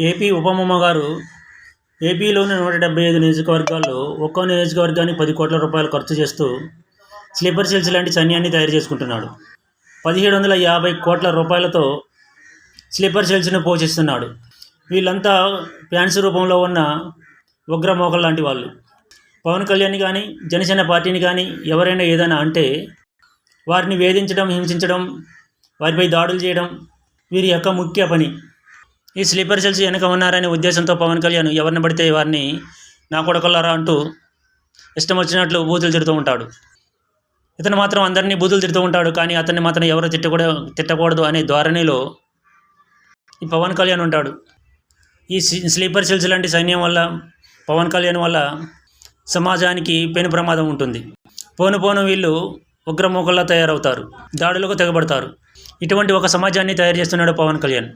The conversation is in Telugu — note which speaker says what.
Speaker 1: ఏపీ ఉప గారు ఏపీలోని 175 నియోజకవర్గాల్లో ఒక్కో నియోజకవర్గానికి 10 కోట్ల రూపాయలు ఖర్చు చేస్తూ స్లీపర్ సెల్స్ లాంటి సైన్యాన్ని తయారు చేసుకుంటున్నాడు. 1750 కోట్ల రూపాయలతో స్లీపర్ సెల్స్ని పోషిస్తున్నాడు. వీళ్ళంతా ఫ్యాన్స్ రూపంలో ఉన్న ఉగ్రమోకలు లాంటి వాళ్ళు. పవన్ కళ్యాణ్ కానీ, జనసేన పార్టీని కానీ ఎవరైనా ఏదైనా అంటే వారిని వేధించడం, హింసించడం, వారిపై దాడులు చేయడం వీరి యొక్క ముఖ్య పని. ఈ స్లీపర్ సెల్స్ వెనక ఉన్నారనే ఉద్దేశంతో పవన్ కళ్యాణ్ ఎవరిని పడితే వారిని నా కొడకల్లారా అంటూ ఇష్టం వచ్చినట్లు బూతులు తిడుతూ ఉంటాడు. ఇతను మాత్రం అందరినీ బూతులు తిడుతూ ఉంటాడు, కానీ అతన్ని మాత్రం ఎవరు తిట్టకూడదు అనే ధోరణిలో ఈ పవన్ కళ్యాణ్ ఉంటాడు. ఈ స్లీపర్ సెల్స్ లాంటి సైన్యం వల్ల, పవన్ కళ్యాణ్ వల్ల సమాజానికి పెను ప్రమాదం ఉంటుంది. పోను వీళ్ళు ఉగ్రమూకల్లా తయారవుతారు, దాడులకు తెగబడతారు. ఇటువంటి ఒక సమాజాన్ని తయారు చేస్తున్నాడు పవన్ కళ్యాణ్.